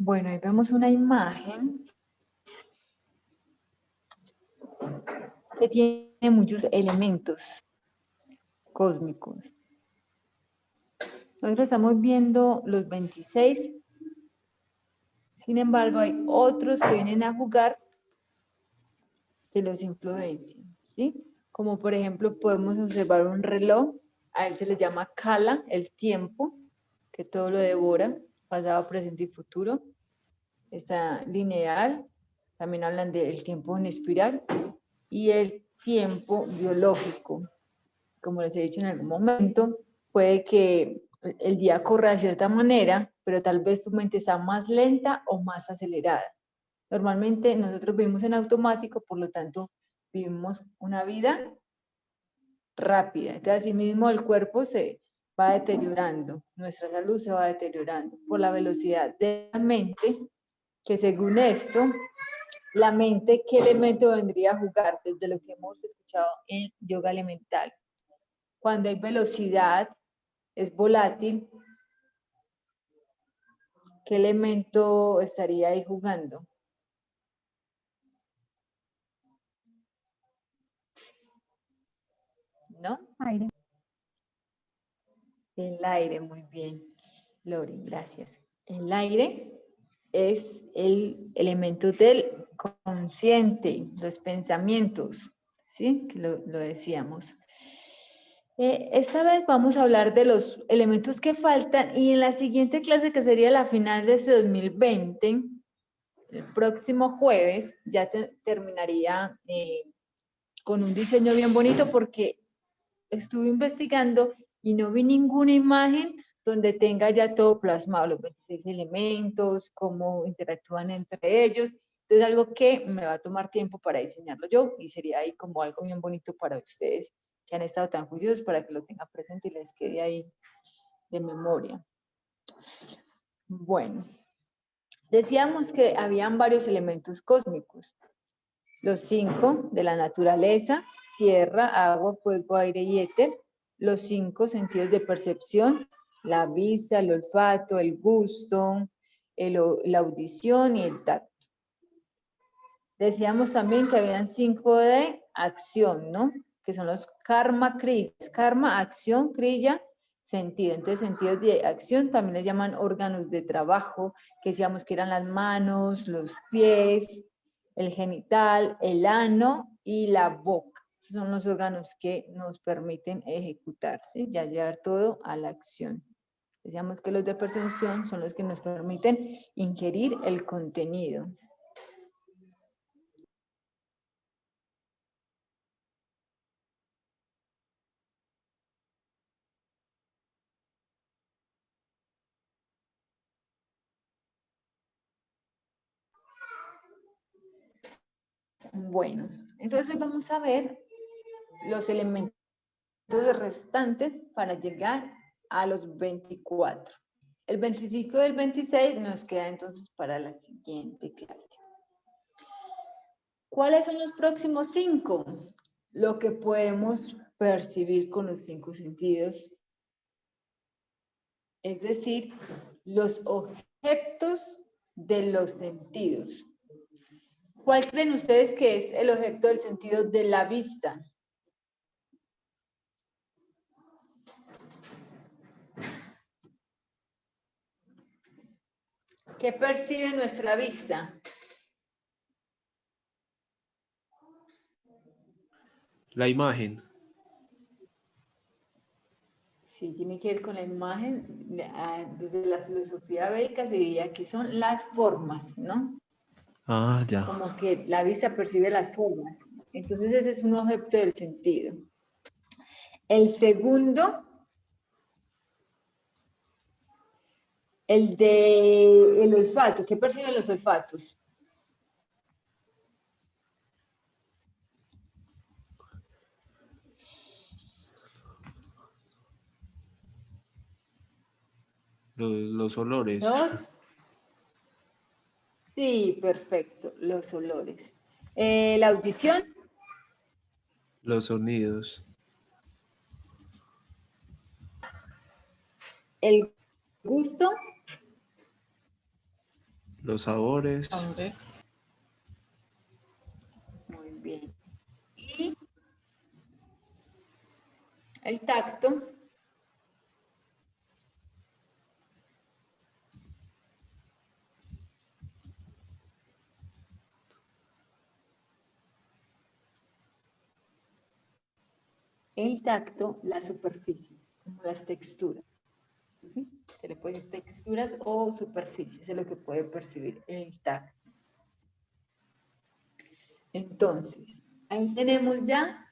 Bueno, ahí vemos una imagen que tiene muchos elementos cósmicos. Nosotros estamos viendo los 26, sin embargo hay otros que vienen a jugar que los influencian, ¿sí? Como por ejemplo podemos observar un reloj, a él se le llama Kala, el tiempo, que todo lo devora, pasado, presente y futuro. Está lineal, también hablan del tiempo en espiral, y el tiempo biológico. Como les he dicho en algún momento, puede que el día corra de cierta manera, pero tal vez tu mente está más lenta o más acelerada. Normalmente nosotros vivimos en automático, por lo tanto, vivimos una vida rápida. Entonces, así mismo el cuerpo se va deteriorando, nuestra salud se va deteriorando por la velocidad de la mente, que según esto, la mente, ¿qué elemento vendría a jugar desde lo que hemos escuchado en yoga elemental? Cuando hay velocidad, es volátil, ¿qué elemento estaría ahí jugando? ¿No? Aire. El aire, muy bien. Lori, gracias. El aire es el elemento del consciente, los pensamientos, ¿sí? Que lo decíamos. Esta vez vamos a hablar de los elementos que faltan y en la siguiente clase, que sería la final de este 2020, el próximo jueves, ya terminaría con un diseño bien bonito porque estuve investigando y no vi ninguna imagen donde tenga ya todo plasmado, los 26 elementos, cómo interactúan entre ellos. Entonces, algo que me va a tomar tiempo para diseñarlo yo y sería ahí como algo bien bonito para ustedes que han estado tan juiciosos para que lo tengan presente y les quede ahí de memoria. Bueno, decíamos que habían varios elementos cósmicos. Los 5 de la naturaleza: tierra, agua, fuego, aire y éter. Los 5 sentidos de percepción: la vista, el olfato, el gusto, la audición y el tacto. Decíamos también que habían 5 de acción, ¿no? Que son los karma, kriyas. Karma, acción, kriya, sentido. Entonces, sentidos de acción también les llaman órganos de trabajo, que decíamos que eran las manos, los pies, el genital, el ano y la boca. Esos son los órganos que nos permiten ejecutar, ¿sí? Ya llevar todo a la acción. Decíamos que los de percepción son los que nos permiten ingerir el contenido. Bueno, entonces hoy vamos a ver los elementos restantes para llegar a los 24. El 25 y el 26 nos queda entonces para la siguiente clase. ¿Cuáles son los próximos 5? Lo que podemos percibir con los 5 sentidos, es decir, los objetos de los sentidos. ¿Cuál creen ustedes que es el objeto del sentido de la vista? ¿Qué percibe nuestra vista? La imagen. Sí, tiene que ver con la imagen. Desde la filosofía védica se diría que son las formas, ¿no? Ah, ya. Como que la vista percibe las formas. Entonces ese es un objeto del sentido. El segundo, el de el olfato. ¿Qué perciben los olfatos? Los olores. ¿Dos? Sí, perfecto, los olores. La audición, Los sonidos. el gusto, Los sabores. Hombres. Muy bien. Y el tacto. El tacto, las superficies, como las texturas. ¿Sí? Se le puede decir texturas o superficies, es lo que puede percibir el tacto. Entonces, ahí tenemos ya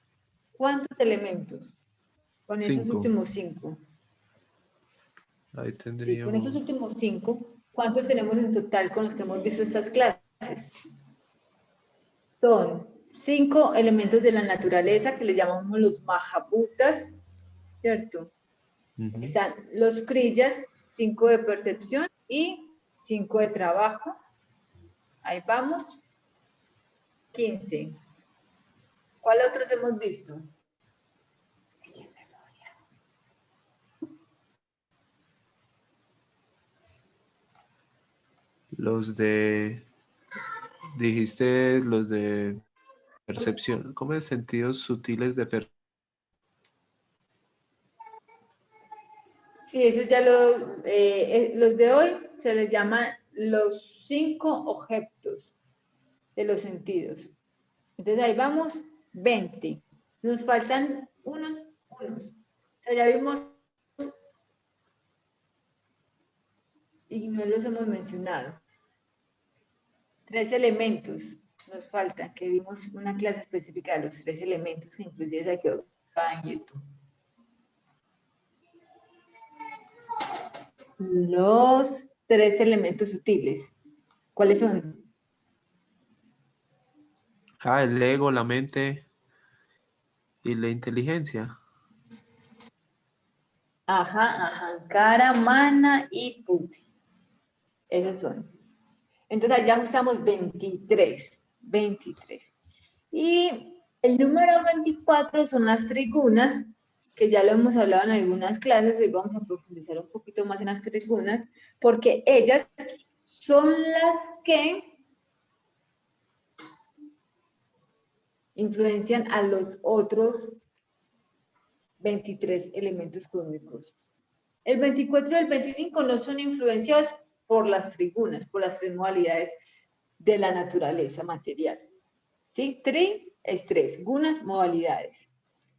¿cuántos elementos? Con esos 5. últimos 5. Ahí Sí, con esos tendríamos. últimos 5, ¿cuántos tenemos en total con los que hemos visto estas clases? Son 5 elementos de la naturaleza que le llamamos los mahabhutas, ¿cierto? Ujú. Están los krillas, 5 de percepción y 5 de trabajo. Ahí vamos. 15. ¿Cuál otros hemos visto? Los de. Dijiste los de percepción. ¿Cómo es? Sentidos sutiles de percepción. Sí, esos ya los de hoy se les llaman los 5 objetos de los sentidos. Entonces ahí vamos, 20. Nos faltan unos. O sea, ya vimos y no los hemos mencionado. 3 elementos nos faltan, que vimos una clase específica de los 3 elementos, que inclusive se quedó en YouTube. Los 3 elementos sutiles. ¿Cuáles son? Ah, el ego, la mente y la inteligencia. Ajá, cara, mana y puti. Esos son. Entonces ya usamos 23. Y el número 24 son las trigunas, que ya lo hemos hablado en algunas clases, hoy vamos a profundizar un poquito más en las trigunas, porque ellas son las que influencian a los otros 23 elementos cósmicos. El 24 y el 25 no son influenciados por las trigunas, por las 3 modalidades de la naturaleza material. ¿Sí? Tri es 3, gunas, modalidades.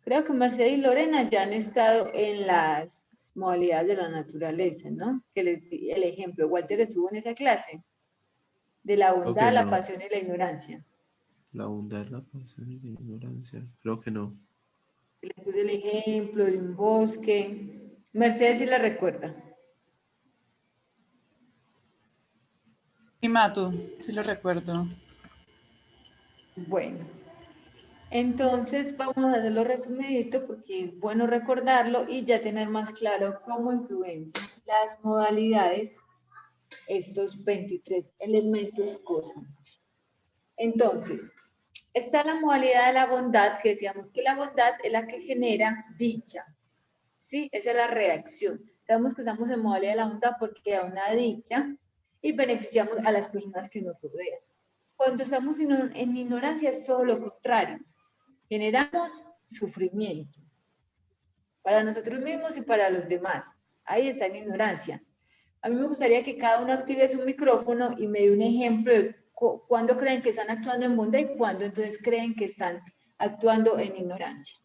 Creo que Mercedes y Lorena ya han estado en las modalidades de la naturaleza, ¿no? Que les di el ejemplo. Walter estuvo en esa clase de la Creo que bondad, la no. pasión y la ignorancia. La bondad, la pasión y la ignorancia. Creo que no. Les puse el ejemplo de un bosque. Mercedes sí la recuerda. Y Matu, sí lo recuerdo. Bueno, entonces vamos a hacerlo resumidito porque es bueno recordarlo y ya tener más claro cómo influencian las modalidades estos 23 elementos cósmicos. Entonces, está la modalidad de la bondad, que decíamos que la bondad es la que genera dicha, ¿sí? Esa es la reacción. Sabemos que estamos en modalidad de la bondad porque da una dicha y beneficiamos a las personas que nos rodean. Cuando estamos en ignorancia es todo lo contrario. Generamos sufrimiento para nosotros mismos y para los demás. Ahí está en ignorancia. A mí me gustaría que cada uno active su micrófono y me dé un ejemplo de cuándo creen que están actuando en bondad y cuándo entonces creen que están actuando en ignorancia.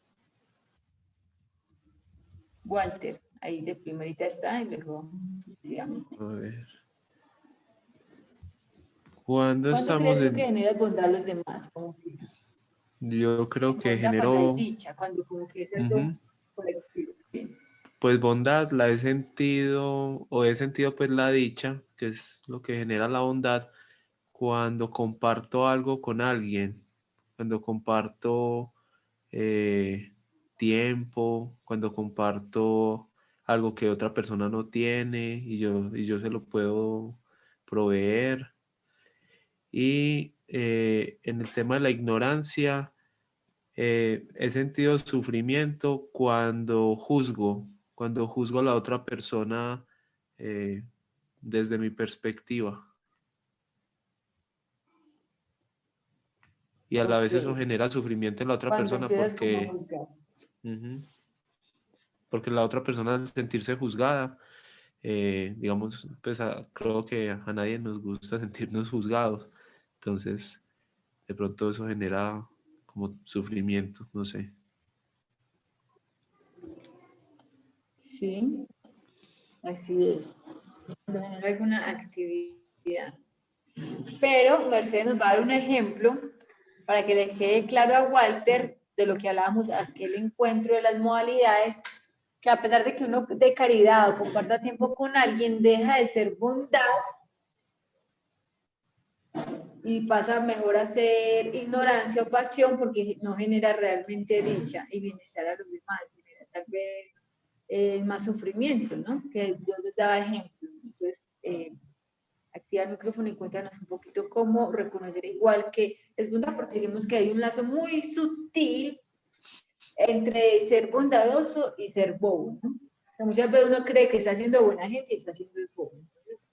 Walter, ahí de primerita está y luego sucesivamente. A ver. Cuando ¿Cuándo estamos crees tú que en. generas bondad a los demás? Como que Yo creo en que bondad cuando hay generó. dicha, cuando como que es algo Ujú. colectivo. Bien. Pues bondad la he sentido, o he sentido pues la dicha, que es lo que genera la bondad, cuando comparto algo con alguien, cuando comparto tiempo, cuando comparto algo que otra persona no tiene y yo se lo puedo proveer. Y en el tema de la ignorancia, he sentido sufrimiento cuando juzgo a la otra persona eh, desde mi perspectiva. y a la vez eso Ok. genera sufrimiento en la otra Cuando persona empiezas como a porque, juzgar. ujú, porque la otra persona al sentirse juzgada, digamos, pues creo que a nadie nos gusta sentirnos juzgados, entonces de pronto eso genera como sufrimiento, no sé. Sí, así es. Cuando genera alguna actividad. Pero Mercedes nos va a dar un ejemplo para que le quede claro a Walter de lo que hablábamos, aquel encuentro de las modalidades, que a pesar de que uno de caridad o comparta tiempo con alguien, deja de ser bondad y pasa mejor a ser ignorancia o pasión porque no genera realmente dicha y bienestar a los demás, genera tal vez más sufrimiento, ¿no? Que yo les daba ejemplo. Entonces, activa el micrófono y cuéntanos un poquito cómo reconocer igual que es bondad, porque decimos que hay un lazo muy sutil entre ser bondadoso y ser bobo, ¿no? Que muchas veces uno cree que está siendo buena gente y está siendo bobo. Entonces,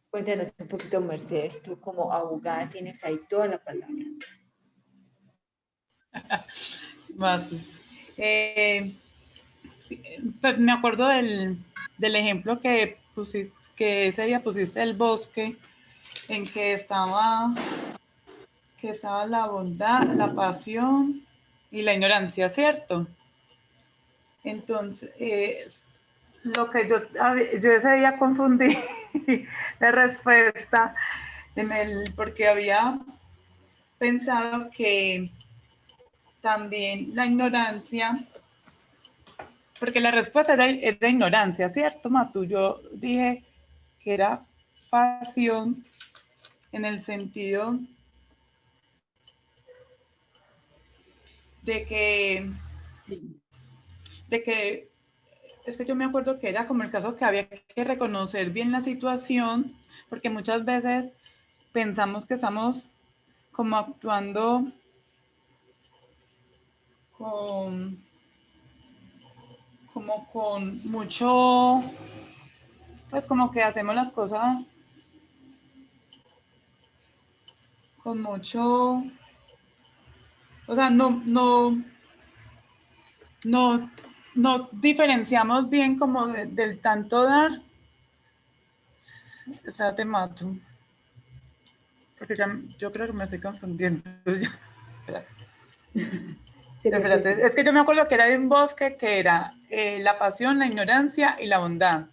cuéntanos un poquito, Mercedes, tú como abogada tienes ahí toda la palabra. Matu. Sí, pues me acuerdo del ejemplo que ese día pusiste el bosque, en que estaba la bondad, la pasión y la ignorancia, ¿cierto? Entonces, lo que yo ese día confundí la respuesta porque había pensado que también la ignorancia, porque la respuesta era ignorancia, ¿cierto, Matu? Yo dije que era pasión en el sentido de que, es que yo me acuerdo que era como el caso que había que reconocer bien la situación, porque muchas veces pensamos que estamos como actuando con, como con mucho, pues como que hacemos las cosas con mucho, o sea, no diferenciamos bien como del tanto dar. O sea, te mato. Porque ya, yo creo que me estoy confundiendo. Espérate, es que yo me acuerdo que era de un bosque que era la pasión, la ignorancia y la bondad.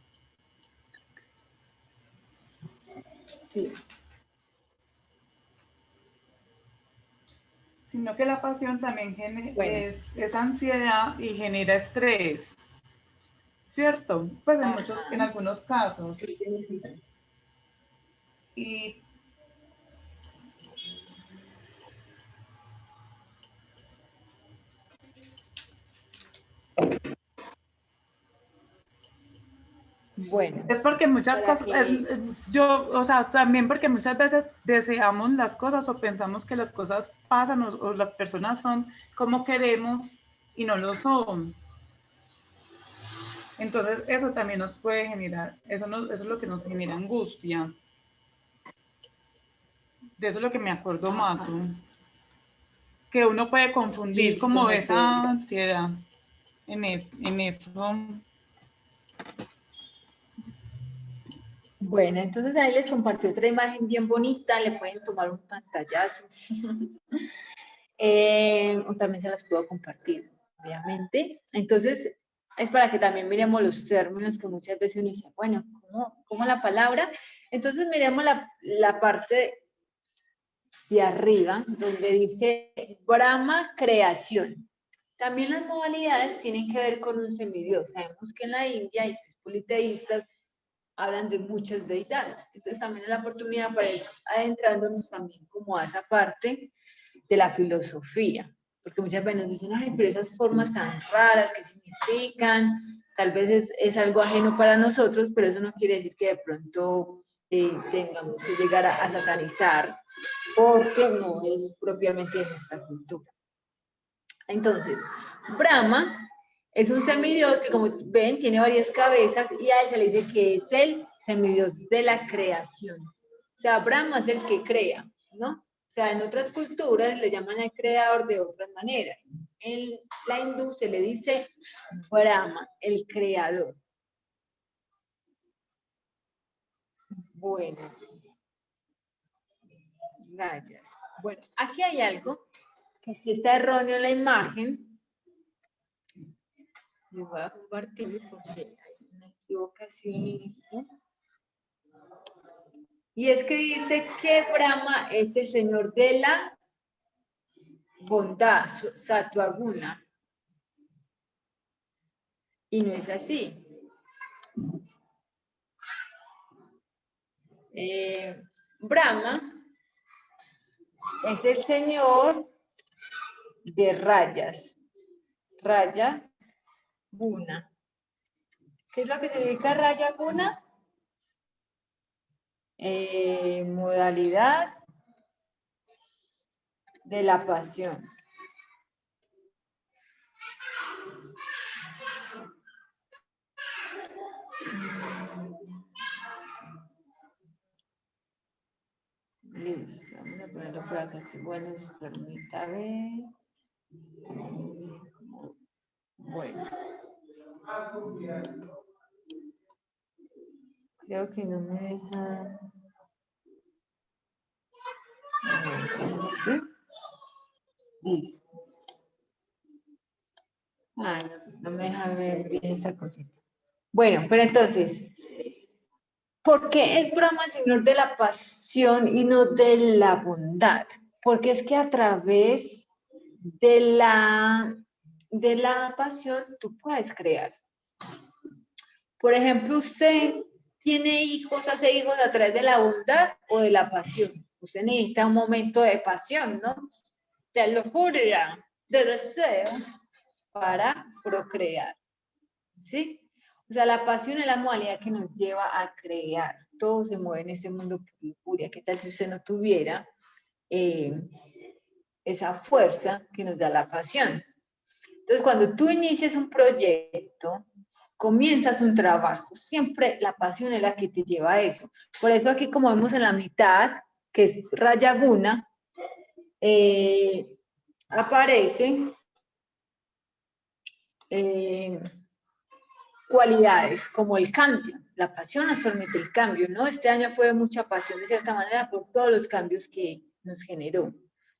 Sí. Sino que la pasión también Bueno. es ansiedad y genera estrés. ¿Cierto? Pues en algunos casos. Sí. Y Bueno, es porque muchas para cosas, que o sea, también porque muchas veces deseamos las cosas o pensamos que las cosas pasan o las personas son como queremos y no lo son. Entonces eso también nos puede generar, eso es lo que nos genera angustia. De eso es lo que me acuerdo, Mato. Que uno puede confundir listo, como Mercedes. esa ansiedad en eso. Bueno, entonces ahí les compartí otra imagen bien bonita, le pueden tomar un pantallazo. O también se las puedo compartir, obviamente. Entonces, es para que también miremos los términos que muchas veces uno dice, bueno, ¿cómo la palabra? Entonces miremos la parte de arriba, donde dice Brahma creación. También las modalidades tienen que ver con un semidios. Sabemos que en la India, y si es politeístas, hablan de muchas deidades. Entonces también es la oportunidad para ir adentrándonos también como a esa parte de la filosofía. Porque muchas veces nos dicen, ay, pero esas formas tan raras, ¿qué significan? Tal vez es algo ajeno para nosotros, pero eso no quiere decir que de pronto tengamos que llegar a satanizar, porque no es propiamente de nuestra cultura. Entonces, Brahma es un semidios que, como ven, tiene varias cabezas y a él se le dice que es el semidios de la creación. O sea, Brahma es el que crea, ¿no? O sea, en otras culturas le llaman al creador de otras maneras. En la hindú se le dice Brahma, el creador. Bueno. Rayas. Bueno, aquí hay algo que si está erróneo en la imagen. Les voy a compartir porque hay una equivocación en esto. Y es que dice que Brahma es el señor de la bondad, Satvaguna. Y no es así. Brahma es el señor de rayas. Raya Guna. ¿Qué es lo que significa Raya Guna? Modalidad de la pasión. Listo, vamos a ponerlo por acá, que bueno, nos permita ver. Bueno. Creo que no me deja. ¿Sí? Listo. Ah, no me deja ver bien esa cosita. Bueno, pero entonces, ¿por qué es Brahma el señor de la pasión y no de la bondad? Porque es que a través de la pasión tú puedes crear. Por ejemplo, usted tiene hijos, hace hijos a través de la bondad o de la pasión. Usted necesita un momento de pasión, ¿no? De lujuria, de deseo para procrear. ¿Sí? O sea, la pasión es la modalidad que nos lleva a crear. Todo se mueve en ese mundo por lujuria. ¿Qué tal si usted no tuviera esa fuerza que nos da la pasión? Entonces, cuando tú inicias un proyecto, comienzas un trabajo, siempre la pasión es la que te lleva a eso. Por eso aquí, como vemos en la mitad, que es Raya Guna, aparece cualidades como el cambio. La pasión nos permite el cambio, ¿no? Este año fue mucha pasión de cierta manera por todos los cambios que nos generó.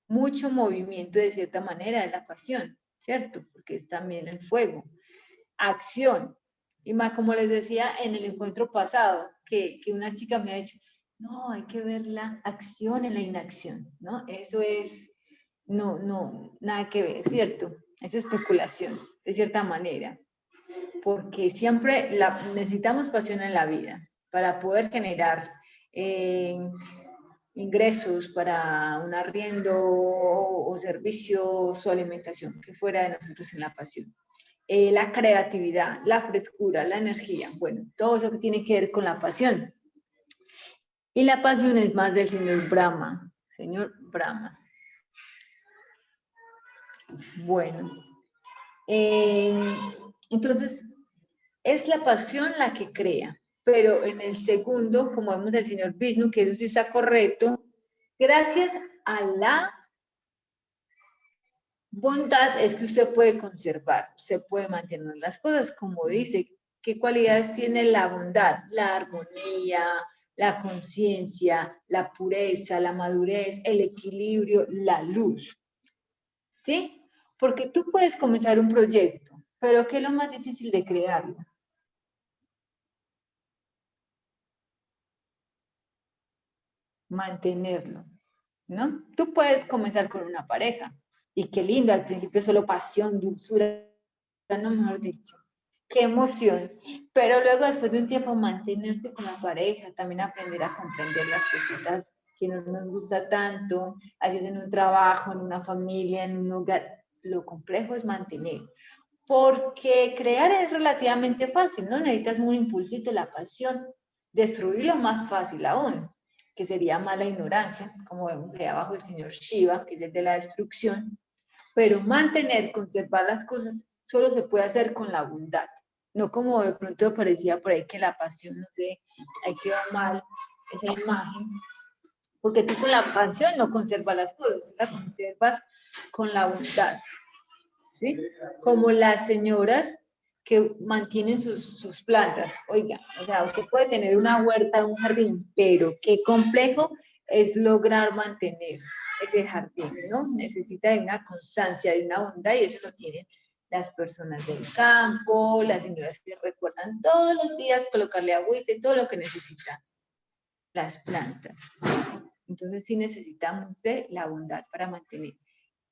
Mucho movimiento de cierta manera de la pasión, ¿cierto? Porque es también el fuego. Acción. Y más como les decía en el encuentro pasado, que una chica me ha dicho, no, hay que ver la acción en la inacción, ¿no? Eso es, no, nada que ver, ¿cierto? Es especulación, de cierta manera. Porque siempre necesitamos pasión en la vida para poder generar ingresos para un arriendo o servicios o alimentación que fuera de nosotros en la pasión. La creatividad, la frescura, la energía, bueno, todo eso que tiene que ver con la pasión. Y la pasión es más del señor Brahma, señor Brahma. Bueno, entonces es la pasión la que crea, pero en el segundo, como vemos el señor Vishnu, que eso sí está correcto, gracias a la bondad es que usted puede conservar, usted puede mantener las cosas, como dice. ¿Qué cualidades tiene la bondad? La armonía, la conciencia, la pureza, la madurez, el equilibrio, la luz. ¿Sí? Porque tú puedes comenzar un proyecto, pero ¿qué es lo más difícil de crearlo? Mantenerlo, ¿no? Tú puedes comenzar con una pareja, y qué lindo, al principio solo pasión, dulzura, no, mejor dicho, qué emoción, pero luego después de un tiempo mantenerse con la pareja, también aprender a comprender las cositas que no nos gusta tanto, así es en un trabajo, en una familia, en un hogar, lo complejo es mantener, porque crear es relativamente fácil, ¿no? Necesitas un impulsito, la pasión, destruirlo más fácil aún, que sería mala ignorancia, como vemos de abajo el señor Shiva, que es el de la destrucción, pero mantener, conservar las cosas, solo se puede hacer con la bondad, no como de pronto parecía por ahí que la pasión, no sé, ahí quedó mal esa imagen, Porque tú con la pasión no conservas las cosas, las conservas con la bondad, ¿sí? Como las señoras que mantienen sus plantas. Oiga, o sea, usted puede tener una huerta, un jardín, pero qué complejo es lograr mantener ese jardín, ¿no? Necesita de una constancia, de una bondad, y eso lo tienen las personas del campo, las señoras que recuerdan todos los días colocarle agüita y todo lo que necesitan las plantas. Entonces sí necesitamos de la bondad para mantener.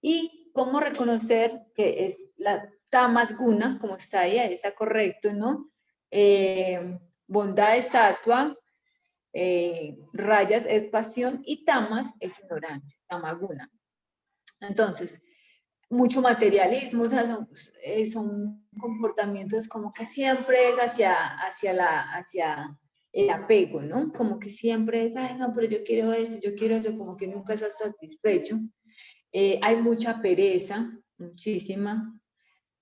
Y cómo reconocer que es la tamas guna, como está ahí está correcto, ¿no? Bondad es sattva, rayas es pasión y tamas es ignorancia, tamaguna. Entonces, mucho materialismo, o sea, son comportamientos como que siempre es hacia el apego, ¿no? Como que siempre es, ay, no, pero yo quiero eso, como que nunca estás satisfecho. Hay mucha pereza, muchísima.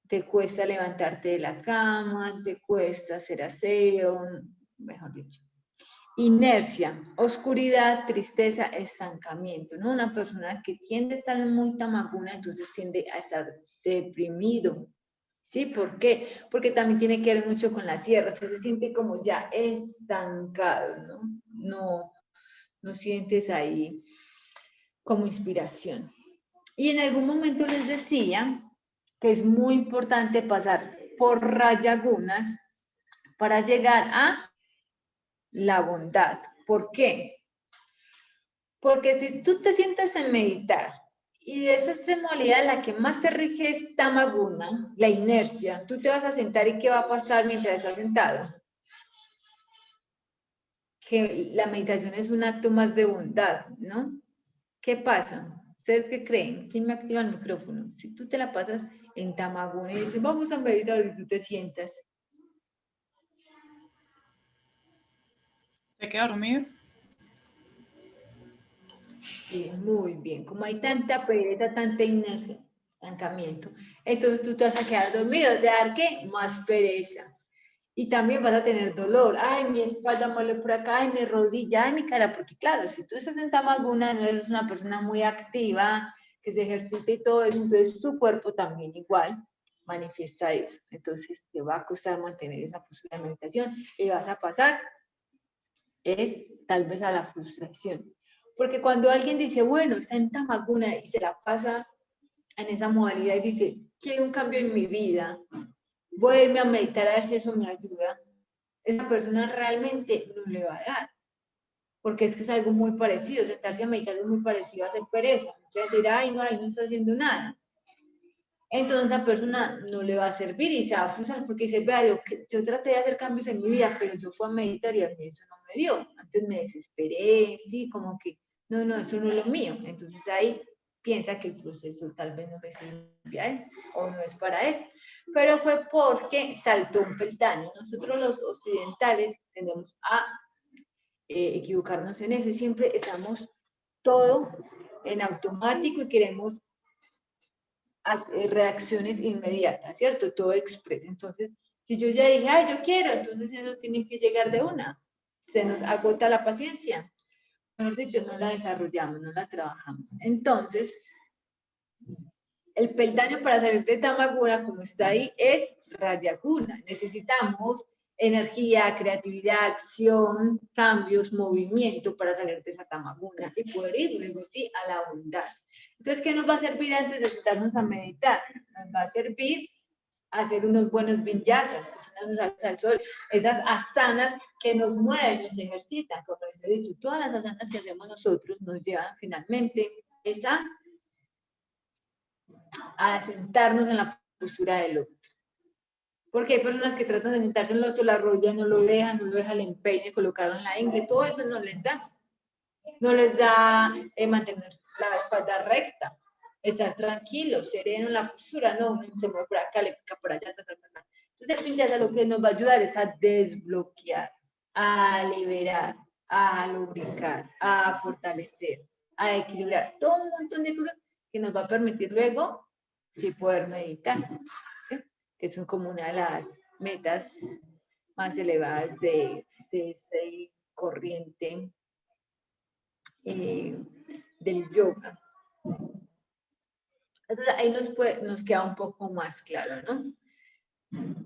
Te cuesta levantarte de la cama, te cuesta hacer aseo, mejor dicho. Inercia, oscuridad, tristeza, estancamiento, ¿no? Una persona que tiende a estar muy tamaguna, entonces tiende a estar deprimido, ¿sí? ¿Por qué? Porque también tiene que ver mucho con la tierra, o sea, se siente como ya estancado, ¿no? No sientes ahí como inspiración. Y en algún momento les decía que es muy importante pasar por rayagunas para llegar a la bondad. ¿Por qué? Porque si tú te sientas en meditar y de esa extremidad la que más te rige es tamaguna, la inercia, tú te vas a sentar y ¿qué va a pasar mientras estás sentado? Que la meditación es un acto más de bondad, ¿no? ¿Qué pasa? ¿Ustedes qué creen? ¿Quién me activa el micrófono? Si tú te la pasas en tamaguna y dices, vamos a meditar y tú te sientas. ¿Se queda dormido? Sí, muy bien. Como hay tanta pereza, tanta inercia, estancamiento, entonces tú te vas a quedar dormido. ¿De dar qué? Más pereza. Y también vas a tener dolor. Ay, mi espalda muele por acá, ay, mi rodilla, ay, mi cara. Porque claro, si tú estás en tamaguna, no eres una persona muy activa, que se ejercita y todo eso, entonces tu cuerpo también igual manifiesta eso. Entonces te va a costar mantener esa postura de meditación y vas a pasar tal vez a la frustración. Porque cuando alguien dice, bueno, está en tamaguna y se la pasa en esa modalidad y dice, quiero un cambio en mi vida, voy a irme a meditar a ver si eso me ayuda, esa persona realmente no le va a dar. Porque es que es algo muy parecido, sentarse a meditar es muy parecido a hacer pereza. Muchas dirán, ay, no está haciendo nada. Entonces la persona no le va a servir y se va a frustrar porque dice, vea, yo traté de hacer cambios en mi vida, pero yo fui a meditar y a mí eso no me dio. Antes me desesperé, sí, como que, no, esto no es lo mío. Entonces ahí piensa que el proceso tal vez no le sirve a él o no es para él. Pero fue porque saltó un peldaño. Nosotros los occidentales tendemos a equivocarnos en eso y siempre estamos todo en automático y queremos reacciones inmediatas, ¿cierto? Todo express. Entonces, si yo ya dije, ay, yo quiero, entonces eso tiene que llegar de una. Se nos agota la paciencia. Mejor dicho, no la desarrollamos, no la trabajamos. Entonces, el peldaño para salir de Tamaguna, como está ahí, es Rayaguna. Necesitamos energía, creatividad, acción, cambios, movimiento para salir de esa Tamaguna y poder ir luego sí a la bondad. Entonces, ¿qué nos va a servir antes de sentarnos a meditar? Nos va a servir hacer unos buenos vinyasas, que son las saludos al sol, esas asanas que nos mueven, nos ejercitan, como les he dicho, todas las asanas que hacemos nosotros nos llevan finalmente a sentarnos en la postura del loto. Porque hay personas que tratan de sentarse en el loto, la rodilla no lo dejan el empeine, colocaron la ingle, todo eso no les da. No les da mantener la espalda recta, estar tranquilo, sereno en la postura, no, se mueve por acá, le pica por allá, Entonces el vinyasa lo que nos va a ayudar es a desbloquear, a liberar, a lubricar, a fortalecer, a equilibrar, todo un montón de cosas que nos va a permitir luego sí poder meditar, ¿sí? Que son como una de las metas más elevadas de este corriente del yoga. Entonces ahí nos queda un poco más claro, ¿no?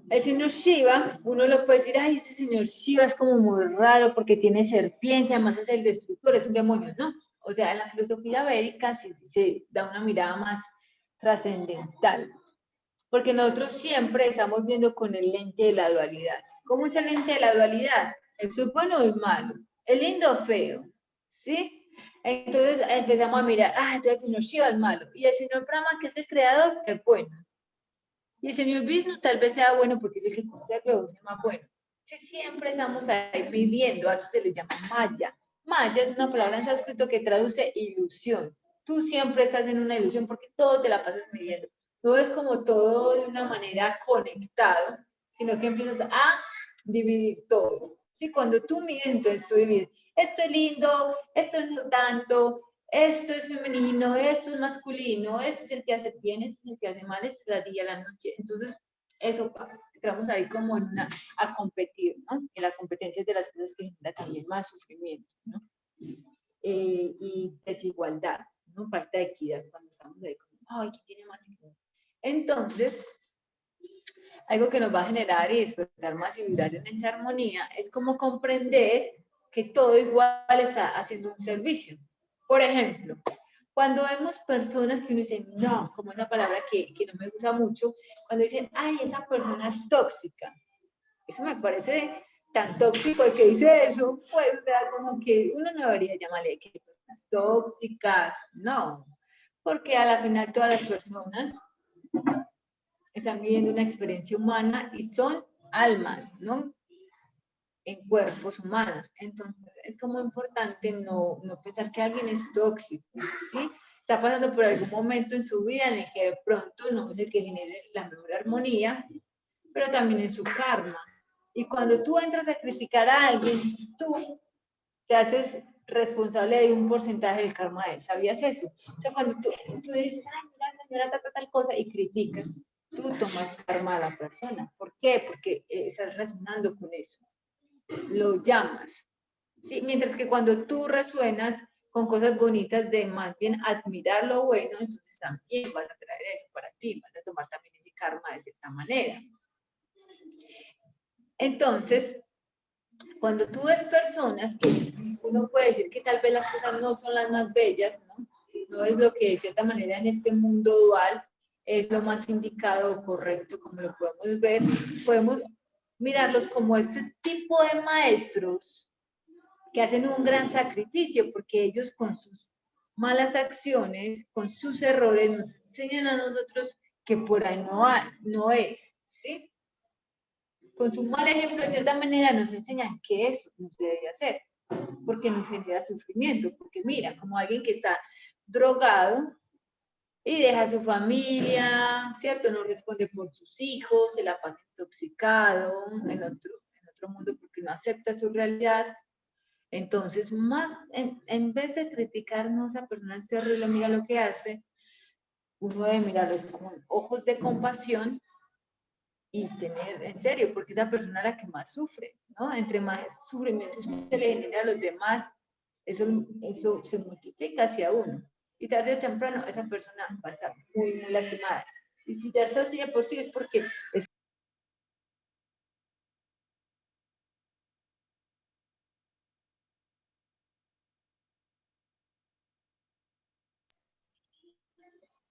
El señor Shiva, uno lo puede decir, ay, ese señor Shiva es como muy raro porque tiene serpiente, además es el destructor, es un demonio, ¿no? O sea, en la filosofía védica sí se da una mirada más trascendental, porque nosotros siempre estamos viendo con el lente de la dualidad. ¿Cómo es el lente de la dualidad? Eso es bueno y malo, el lindo o feo, ¿sí? Entonces empezamos a mirar, entonces el señor Shiva es malo, y el señor Brahma, que es el creador, es bueno. Y el señor Vishnu tal vez sea bueno porque es el que conserve o sea más bueno. Si siempre estamos ahí pidiendo, a eso se le llama maya. Maya es una palabra en sánscrito que traduce ilusión. Tú siempre estás en una ilusión porque todo te la pasas midiendo. No es como todo de una manera conectado, sino que empiezas a dividir todo. ¿Sí? Cuando tú mides, entonces tú divides. Esto es lindo, esto es no tanto, esto es femenino, esto es masculino, este es el que hace bien, este es el que hace mal, este es la día, la noche. Entonces, eso pasa. Entramos ahí como a competir, ¿no? En la competencia de las cosas que genera también más sufrimiento, ¿no? Y desigualdad, ¿no? Falta de equidad cuando estamos ahí como, ay, ¿quién tiene más equidad? Entonces, algo que nos va a generar y despertar más y vibrar en esa armonía es como comprender que todo igual está haciendo un servicio. Por ejemplo, cuando vemos personas que uno dice, no, como esa palabra que no me gusta mucho, cuando dicen, ay, esa persona es tóxica. Eso me parece tan tóxico el que dice eso, pues, o sea, como que uno no debería llamarle que personas tóxicas, no, porque a la final todas las personas están viviendo una experiencia humana y son almas, ¿no? En cuerpos humanos. Entonces, es como importante no pensar que alguien es tóxico, ¿sí? Está pasando por algún momento en su vida en el que de pronto no es el que genere la mejor armonía, pero también es su karma. Y cuando tú entras a criticar a alguien, tú te haces responsable de un porcentaje del karma de él. ¿Sabías eso? O sea, cuando tú dices, ay, mira, señora, tal cosa, y criticas, tú tomas karma a la persona. ¿Por qué? Porque estás resonando con eso. Lo llamas. ¿Sí? Mientras que cuando tú resuenas con cosas bonitas de más bien admirar lo bueno, entonces también vas a traer eso para ti, vas a tomar también ese karma de cierta manera. Entonces, cuando tú ves personas que uno puede decir que tal vez las cosas no son las más bellas, ¿no? No es lo que de cierta manera en este mundo dual es lo más indicado o correcto, como lo podemos ver, podemos mirarlos como este tipo de maestros que hacen un gran sacrificio, porque ellos con sus malas acciones, con sus errores, nos enseñan a nosotros que por ahí no es, ¿sí? Con su mal ejemplo, de cierta manera, nos enseñan que eso no se debe hacer, porque nos genera sufrimiento, porque mira, como alguien que está drogado y deja a su familia, ¿cierto? No responde por sus hijos, se la pasa intoxicado en otro mundo porque no acepta su realidad. Entonces, más, en vez de criticarnos a personas terribles, mira lo que hace, uno debe mirarlo con ojos de compasión y tener en serio, porque esa persona es la que más sufre, ¿no? Entre más sufrimiento se le genera a los demás, eso se multiplica hacia uno. Y tarde o temprano esa persona va a estar muy, muy lastimada. Y si ya está así de por sí es porque es...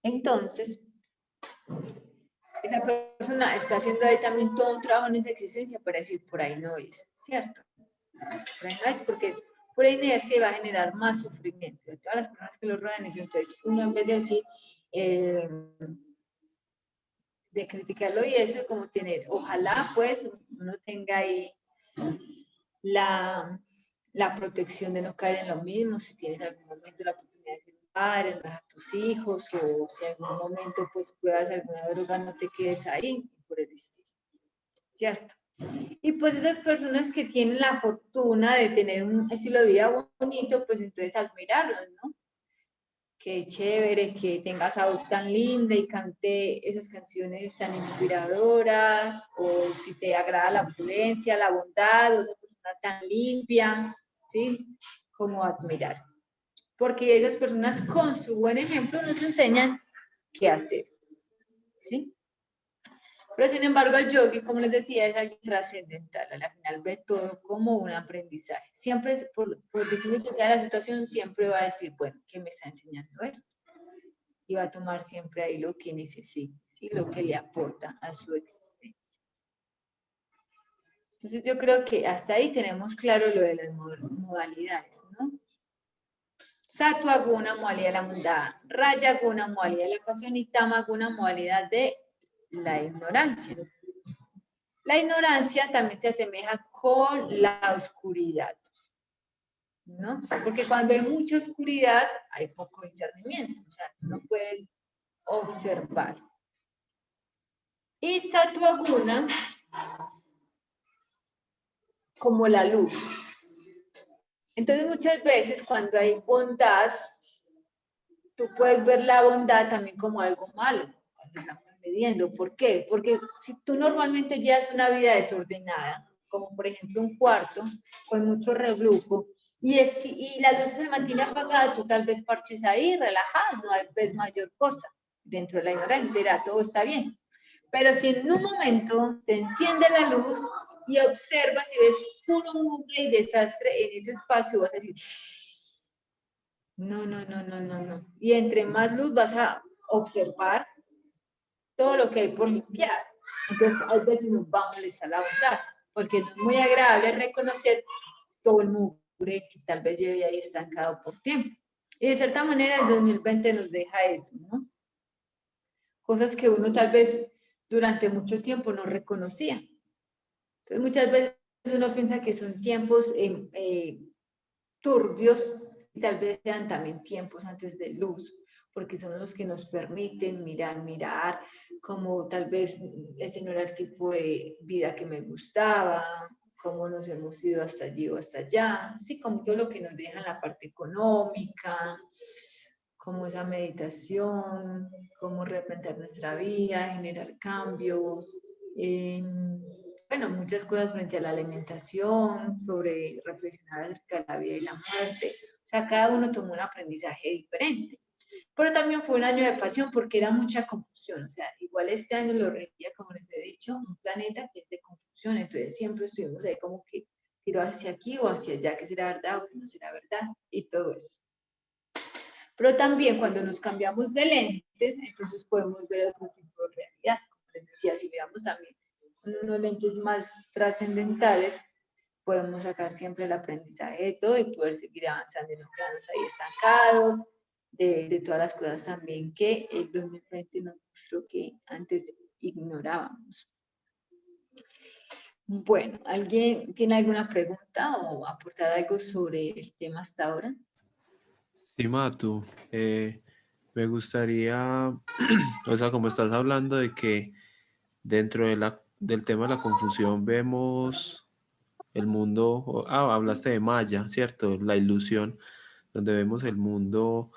Entonces, esa persona está haciendo ahí también todo un trabajo en esa existencia para decir, por ahí no es, ¿cierto? Por ahí no es porque es por inercia y va a generar más sufrimiento de todas las personas que lo rodean. Entonces, uno en vez de decir, de criticarlo y eso, como tener, ojalá pues uno tenga ahí la protección de no caer en lo mismo, si tienes algún momento la oportunidad de ser un padre, no dejar tus hijos, o si en algún momento pues pruebas alguna droga, no te quedes ahí, por el estilo, ¿cierto? Y pues esas personas que tienen la fortuna de tener un estilo de vida bonito, pues entonces admirarlos, ¿no? Qué chévere que tengas a voz tan linda y cante esas canciones tan inspiradoras, o si te agrada la prudencia, la bondad, o esa persona tan limpia, ¿sí? Como admirar. porque esas personas con su buen ejemplo nos enseñan qué hacer, ¿sí? Pero sin embargo el yogi, como les decía, es algo trascendental, a la final ve todo como un aprendizaje. Siempre, por difícil que sea la situación, siempre va a decir, bueno, ¿qué me está enseñando esto? Y va a tomar siempre ahí lo que necesite, ¿sí? Lo que le aporta a su existencia. Entonces yo creo que hasta ahí tenemos claro lo de las modalidades, ¿no? Sattva guna, modalidad de la bondad. Raya guna, modalidad de la pasión. Y tama guna, modalidad de la ignorancia. La ignorancia también se asemeja con la oscuridad, ¿no? Porque cuando hay mucha oscuridad hay poco discernimiento, o sea, no puedes observar. Y Sattva guna como la luz. Entonces muchas veces cuando hay bondad, tú puedes ver la bondad también como algo malo cuando estamos midiendo. ¿Por qué? Porque si tú normalmente llevas una vida desordenada, como por ejemplo un cuarto con mucho reblujo, y la luz se mantiene apagada, tú tal vez parches ahí, relajado, no ves mayor cosa. Dentro de la ignorancia dirá, todo está bien. Pero si en un momento se enciende la luz y observas y ves puro mugre y desastre en ese espacio, vas a decir, no, no, no, no, no, no. Y entre más luz vas a observar todo lo que hay por limpiar. Entonces, a veces nos va a molestar la bondad, porque no es muy agradable reconocer todo el mugre que tal vez lleve ahí estancado por tiempo. Y de cierta manera, el 2020 nos deja eso, ¿no? Cosas que uno tal vez durante mucho tiempo no reconocía. Entonces, muchas veces uno piensa que son tiempos turbios, y tal vez sean también tiempos antes de luz, porque son los que nos permiten mirar, como tal vez ese no era el tipo de vida que me gustaba, cómo nos hemos ido hasta allí o hasta allá, sí, como todo lo que nos deja en la parte económica, como esa meditación, cómo replantear nuestra vida, generar cambios, bueno, muchas cosas frente a la alimentación, sobre reflexionar acerca de la vida y la muerte. O sea, cada uno tomó un aprendizaje diferente. Pero también fue un año de pasión porque era mucha confusión. O sea, igual este año lo regía, como les he dicho, un planeta que es de confusión. Entonces siempre estuvimos ahí como que tiro hacia aquí o hacia allá, que será verdad o que no será verdad, y todo eso. Pero también cuando nos cambiamos de lentes, entonces podemos ver otro tipo de realidad. Como les decía, si miramos también unos lentes más trascendentales, podemos sacar siempre el aprendizaje de todo y poder seguir avanzando y no quedarnos ahí estancados, de todas las cosas también que el 2020 nos mostró que antes ignorábamos. Bueno, ¿alguien tiene alguna pregunta o aportar algo sobre el tema hasta ahora? Sí, Matu, me gustaría, o sea, como estás hablando de que dentro del tema de la confusión vemos el mundo, hablaste de Maya, ¿cierto? La ilusión, donde vemos el mundo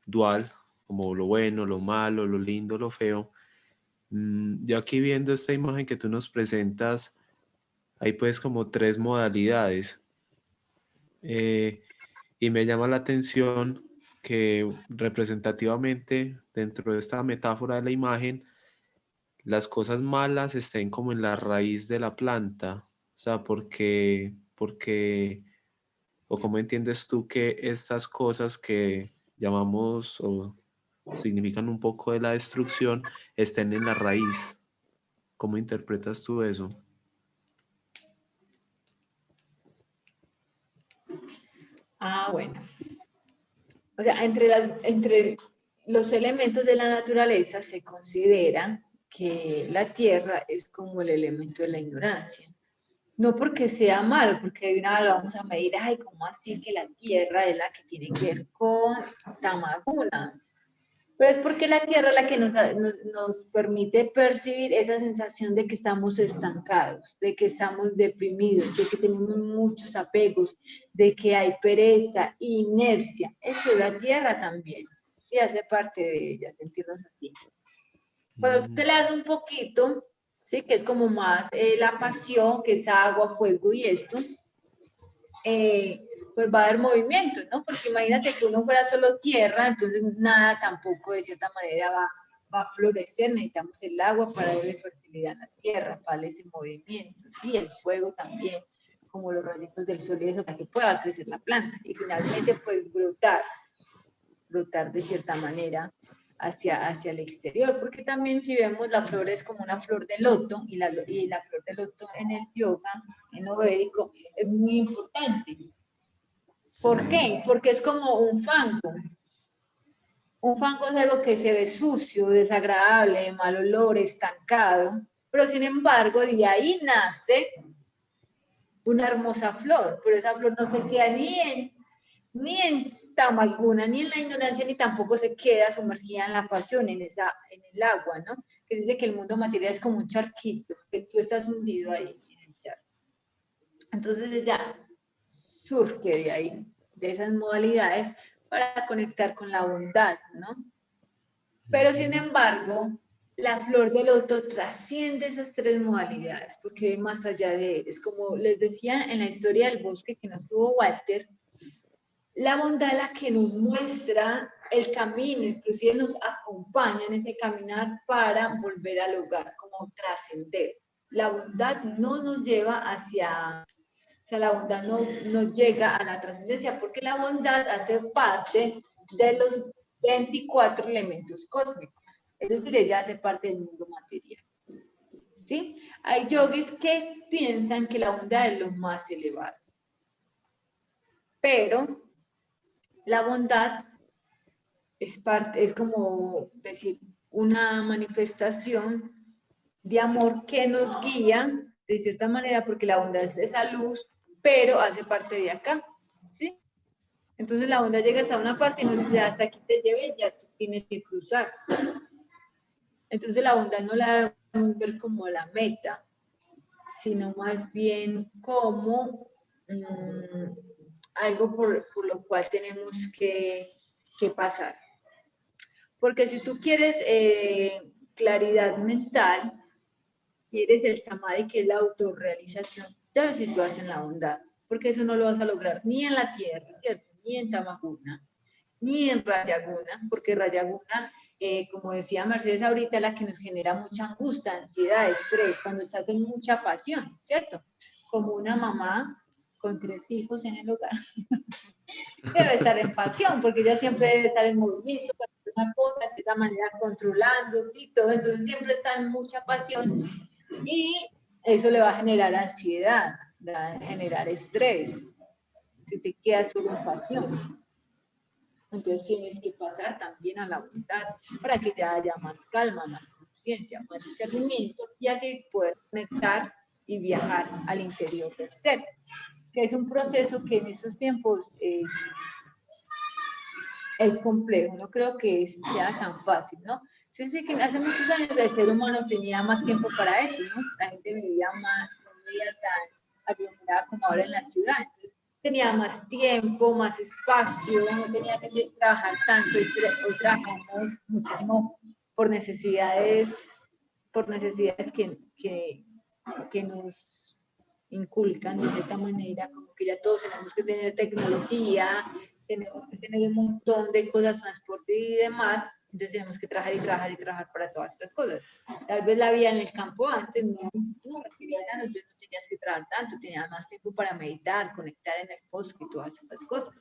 dual, como lo bueno, lo malo, lo lindo, lo feo. Yo aquí viendo esta imagen que tú nos presentas, hay pues como tres modalidades. Y me llama la atención que representativamente dentro de esta metáfora de la imagen, las cosas malas estén como en la raíz de la planta. O sea, o cómo entiendes tú que estas cosas que llamamos o significan un poco de la destrucción estén en la raíz. ¿Cómo interpretas tú eso? Bueno. O sea, entre los elementos de la naturaleza se considera que la tierra es como el elemento de la ignorancia. No porque sea malo, porque de una vez lo vamos a medir, ay, ¿cómo así que la tierra es la que tiene que ver con Tamaguna? Pero es porque la tierra es la que nos permite percibir esa sensación de que estamos estancados, de que estamos deprimidos, de que tenemos muchos apegos, de que hay pereza, inercia. Eso es la tierra también. Sí, hace parte de ella, sentirnos así. Cuando tú te le das un poquito, sí, que es como más la pasión, que es agua, fuego y esto, pues va a haber movimiento, ¿no? Porque imagínate que uno fuera solo tierra, entonces nada tampoco de cierta manera va a florecer, necesitamos el agua para darle fertilidad a la tierra, para ese movimiento, ¿sí? El fuego también, como los rayitos del sol y eso, para que pueda crecer la planta y finalmente pues brotar de cierta manera hacia el exterior, porque también si vemos la flor es como una flor de loto y la flor de loto en el yoga, en lo védico, es muy importante. ¿Por qué? Porque es como un fango. Un fango es algo que se ve sucio, desagradable, de mal olor, estancado, pero sin embargo de ahí nace una hermosa flor, pero esa flor no se queda ni en Tamasguna, ni en la ignorancia, ni tampoco se queda sumergida en la pasión, en el agua, ¿no? Que dice que el mundo material es como un charquito, que tú estás hundido ahí en el charco. Entonces ella surge de ahí, de esas modalidades, para conectar con la bondad, ¿no? Pero sin embargo, la flor de loto trasciende esas tres modalidades, porque va más allá de él. Es como les decía en la historia del bosque que nos tuvo Walter, la bondad es la que nos muestra el camino, inclusive nos acompaña en ese caminar para volver al hogar, como trascender. La bondad no nos lleva hacia, o sea, la bondad no llega a la trascendencia, porque la bondad hace parte de los 24 elementos cósmicos, es decir, ella hace parte del mundo material. ¿Sí? Hay yogis que piensan que la bondad es lo más elevado, pero la bondad es como decir, una manifestación de amor que nos guía de cierta manera, porque la bondad es esa luz, pero hace parte de acá, ¿sí? Entonces la bondad llega hasta una parte y nos dice, hasta aquí te llevé, ya tú tienes que cruzar. Entonces la bondad no la debemos ver como la meta, sino más bien como algo por lo cual tenemos que pasar. Porque si tú quieres claridad mental, quieres el samadhi, que es la autorrealización, debes situarse en la bondad, porque eso no lo vas a lograr ni en la tierra, ¿cierto? Ni en Tamaguna, ni en Rayaguna, porque Rayaguna, como decía Mercedes ahorita, es la que nos genera mucha angustia, ansiedad, estrés, cuando estás en mucha pasión, ¿cierto? Como una mamá con 3 hijos en el hogar, debe estar en pasión, porque ella siempre debe estar en movimiento, una cosa, de cierta manera controlando, sí, todo, entonces siempre está en mucha pasión y eso le va a generar ansiedad, va a generar estrés, si te quedas solo en pasión. Entonces tienes que pasar también a la voluntad para que te haya más calma, más conciencia, más discernimiento y así poder conectar y viajar al interior del ser, que es un proceso que en estos tiempos es complejo, no creo que sea tan fácil, ¿no? Sí, que hace muchos años el ser humano tenía más tiempo para eso, ¿no? La gente vivía más, no vivía tan aglomerada como ahora en la ciudad, entonces tenía más tiempo, más espacio, no tenía que trabajar tanto y hoy trabajamos muchísimo por necesidades que nos inculcan de cierta manera, como que ya todos tenemos que tener tecnología, tenemos que tener un montón de cosas, transporte y demás, entonces tenemos que trabajar y trabajar y trabajar para todas estas cosas. Tal vez la vida en el campo antes no requería tanto, entonces no tenías que trabajar tanto, tenías más tiempo para meditar, conectar en el bosque y todas estas cosas.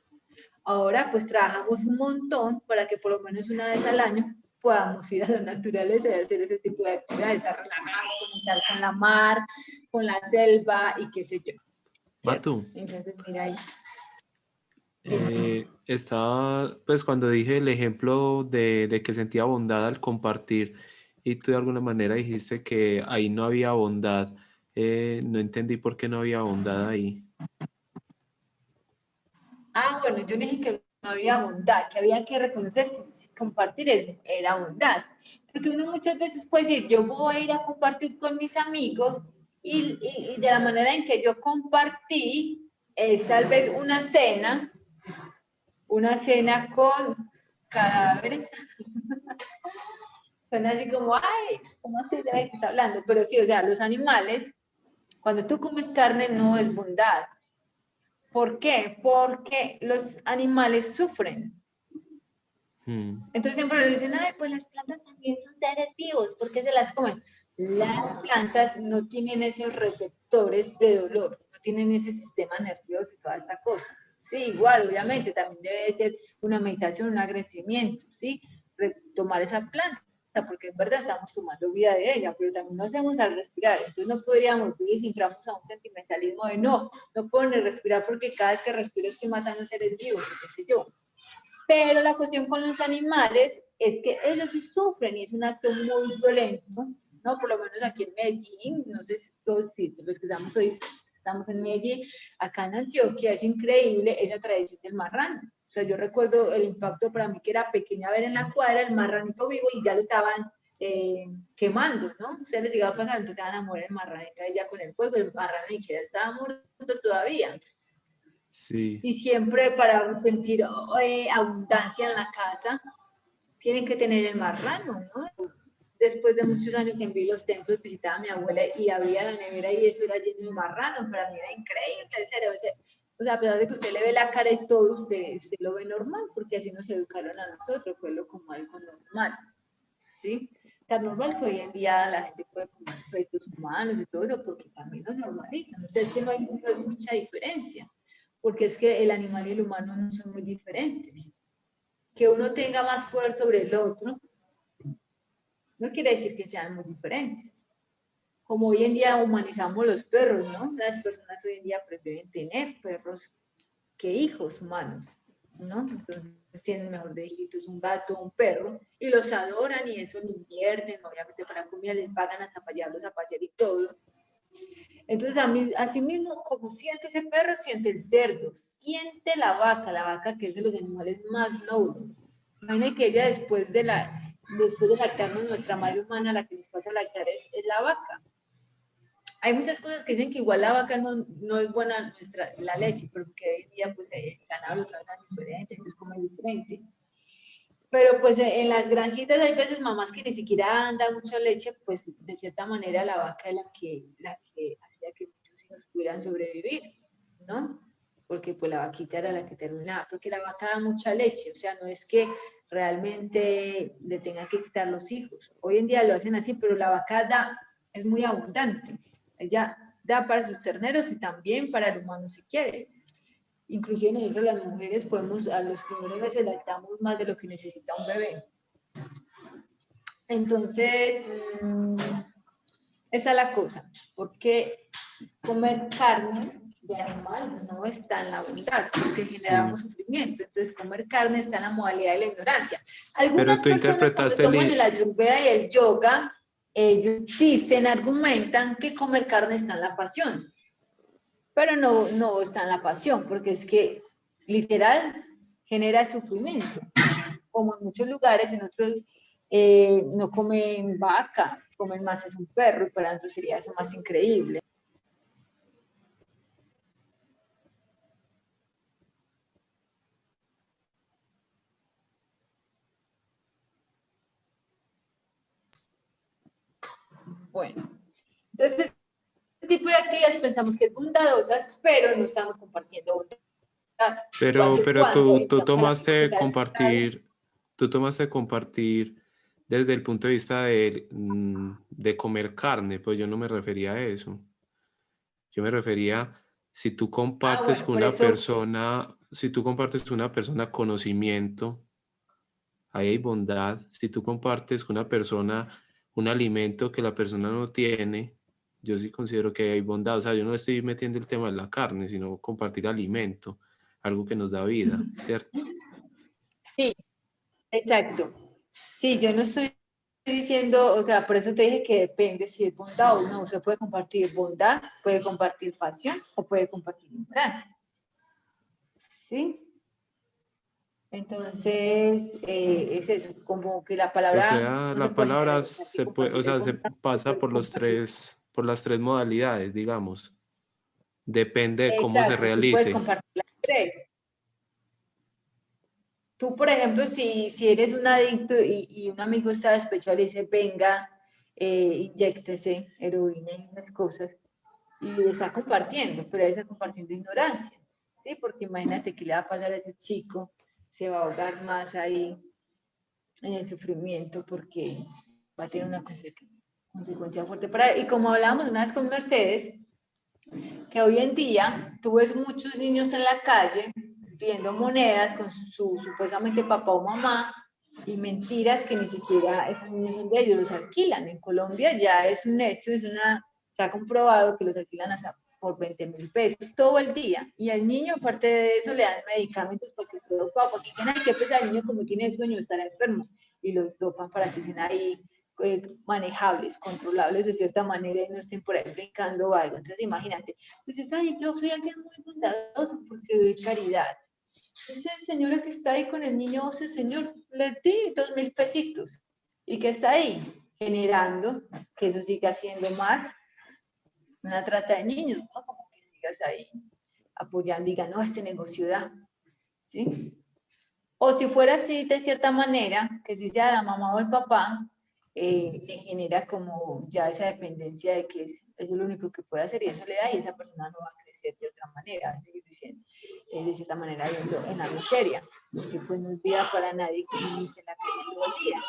Ahora pues trabajamos un montón para que por lo menos una vez al año podamos ir a la naturaleza y hacer ese tipo de actividades, estar relajados, conectar con la mar, con la selva y qué sé yo. Matu. Entonces, mira ahí. Estaba, pues cuando dije el ejemplo de que sentía bondad al compartir y tú de alguna manera dijiste que ahí no había bondad, no entendí por qué no había bondad ahí. Bueno, yo dije que no había bondad, que había que reconocer si compartir era bondad. Porque uno muchas veces puede decir, yo voy a ir a compartir con mis amigos y de la manera en que yo compartí es tal vez una cena con cadáveres. Suena así como, ay, ¿cómo así de qué está hablando? Pero sí, o sea, los animales, cuando tú comes carne no es bondad. ¿Por qué? Porque los animales sufren. Entonces siempre nos dicen, ay, pues las plantas también son seres vivos, ¿por qué se las comen? Las plantas no tienen esos receptores de dolor, no tienen ese sistema nervioso y toda esta cosa. Sí, igual, obviamente, también debe ser una meditación, un agradecimiento, ¿sí? Retomar esa planta, porque es verdad, estamos tomando vida de ella, pero también no hacemos al respirar. Entonces no podríamos vivir si entramos a un sentimentalismo de no puedo ni respirar porque cada vez que respiro estoy matando seres vivos, qué sé yo. Pero la cuestión con los animales es que ellos sí sufren y es un acto muy violento, ¿no? Por lo menos aquí en Medellín, no sé si todos los que estamos hoy estamos en Medellín, acá en Antioquia es increíble esa tradición del marrano. O sea, yo recuerdo el impacto para mí que era pequeña ver en la cuadra el marranito vivo y ya lo estaban quemando, ¿no? O sea, les llegaba a pasar, empezaban a morir el marranito ya con el fuego, el marranito ya estaba muerto todavía. Sí. Y siempre para sentir abundancia en la casa, tienen que tener el marrano, ¿no? Después de muchos años en los templos, visitaba a mi abuela y abría la nevera y eso era lleno de marrano. Para mí era increíble, o sea, a pesar de que usted le ve la cara y todo, usted lo ve normal, porque así nos educaron a nosotros, verlo como algo normal, ¿sí? Tan normal que hoy en día la gente puede comer fetos humanos y todo eso, porque también lo normalizan. O sea, es que no hay mucha diferencia, porque es que el animal y el humano no son muy diferentes. Que uno tenga más poder sobre el otro, no quiere decir que sean muy diferentes. Como hoy en día humanizamos los perros, ¿no? Las personas hoy en día prefieren tener perros que hijos humanos, ¿no? Entonces tienen mejor de hijitos un gato, un perro, y los adoran y eso lo invierten, obviamente para comida les pagan hasta para llevarlos a pasear y todo. Entonces, así mismo, como siente ese perro, siente el cerdo, siente la vaca que es de los animales más nobles. Imagínate que ella después de lactarnos, nuestra madre humana, la que nos pasa a lactar es la vaca. Hay muchas cosas que dicen que igual la vaca no es buena la leche, pero que hoy en día pues el ganado lo tratan diferente, es como diferente. Pero pues en las granjitas hay veces mamás que ni siquiera dan mucha leche, pues de cierta manera la vaca es la que hacía que muchos hijos pudieran sobrevivir, ¿no? Porque pues la vaquita era la que terminaba, porque la vaca da mucha leche, o sea, no es que realmente le tenga que quitar los hijos. Hoy en día lo hacen así, pero la vaca es muy abundante. Ella da para sus terneros y también para el humano si quiere. Inclusive nosotros las mujeres podemos, a los primeros meses lactamos más de lo que necesita un bebé. Entonces, esa es la cosa, porque comer carne de animal no está en la bondad, porque generamos sufrimiento. Entonces, comer carne está en la modalidad de la ignorancia. Algunas personas cuando toman el ayurveda y el yoga, ellos argumentan que comer carne está en la pasión. Pero no está en la pasión, porque es que literal genera sufrimiento. Como en muchos lugares, en otros no comen vaca, comen más es un perro, y para nosotros sería eso más increíble. Bueno, entonces este tipo de actividades pensamos que es bondadosas, pero no estamos compartiendo bondad. Pero tú tomaste compartir desde el punto de vista de comer carne, pues yo no me refería a eso. Yo me refería, si tú compartes con una persona, si tú compartes con una persona conocimiento, ahí hay bondad. Si tú compartes con una persona un alimento que la persona no tiene, yo sí considero que hay bondad. O sea, yo no estoy metiendo el tema de la carne, sino compartir alimento, algo que nos da vida, ¿cierto? Sí, exacto. Sí, yo no estoy diciendo, o sea, por eso te dije que depende si es bondad o no. Usted puede compartir bondad, puede compartir pasión o puede compartir ignorancia. ¿Sí? Entonces, es eso, como que la palabra... O sea, no la palabra se puede, o sea, se pasa por las tres modalidades, digamos. Depende de cómo se Exacto, tú puedes realice. compartir las tres. Tú, por ejemplo, si eres un adicto y un amigo está despechado y le dice, venga, inyéctese heroína y esas cosas, y está compartiendo, pero ahí está compartiendo ignorancia, ¿sí? Porque imagínate qué le va a pasar a ese chico, se va a ahogar más ahí en el sufrimiento porque va a tener una consecuencia fuerte para él. Y como hablábamos una vez con Mercedes, que hoy en día tú ves muchos niños en la calle pidiendo monedas con su supuestamente papá o mamá y mentiras que ni siquiera esos niños son de ellos, los alquilan. En Colombia ya es un hecho, se ha comprobado que los alquilan hasta por 20.000 pesos todo el día. Y al niño, aparte de eso, le dan medicamentos para que esté dopado, porque qué pesa el niño como tiene sueño, estar enfermo, y los dopan para que estén ahí manejables, controlables de cierta manera y no estén por ahí brincando o algo. Entonces imagínate, pues ay, yo soy alguien muy bondadoso porque doy caridad. Ese señor que está ahí con el niño, ese señor, le di 2.000 pesitos y que está ahí generando que eso siga siendo más una trata de niños, ¿no? Como que sigas ahí apoyando y digan, no, este negocio da, ¿sí? O si fuera así, de cierta manera, que si sea la mamá o el papá, le genera como ya esa dependencia de que eso es lo único que puede hacer y eso le da y esa persona no va a crecer de otra manera, va a seguir diciendo, de cierta manera viendo en la miseria, porque pues no es vida para nadie que no esté en la calle todo el día.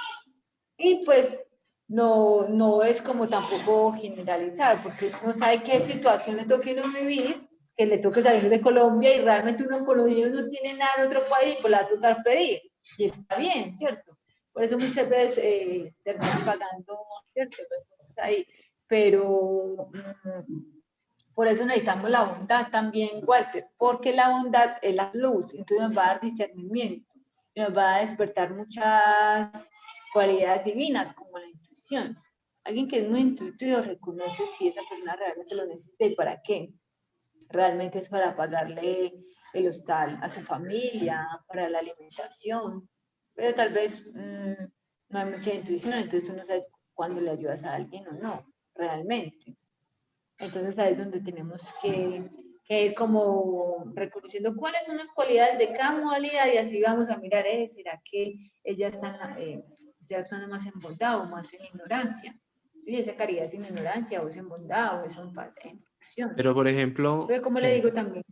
Y pues no es como tampoco generalizar, porque uno sabe qué situación le toque uno vivir, que le toque salir de Colombia y realmente uno con los niños no tiene nada en otro país, pues la va a tocar pedir. Y está bien, ¿cierto? Por eso muchas veces terminan pagando, ¿cierto? Ahí. Pero por eso necesitamos la bondad también, Walter, porque la bondad es la luz, entonces nos va a dar discernimiento, nos va a despertar muchas cualidades divinas, como la intuición. Alguien que es muy intuitivo reconoce si esa persona realmente lo necesita y para qué. Realmente es para pagarle el hostal a su familia, para la alimentación, pero tal vez no hay mucha intuición, entonces tú no sabes cuándo le ayudas a alguien o no, realmente. Entonces ahí es donde tenemos que ir como reconociendo cuáles son las cualidades de cada modalidad y así vamos a mirar, ¿será que ella está actuando más en bondad o más en ignorancia? Sí, esa caridad es en ignorancia o es en bondad o es en acción. Pero, por ejemplo, Pero como le digo también.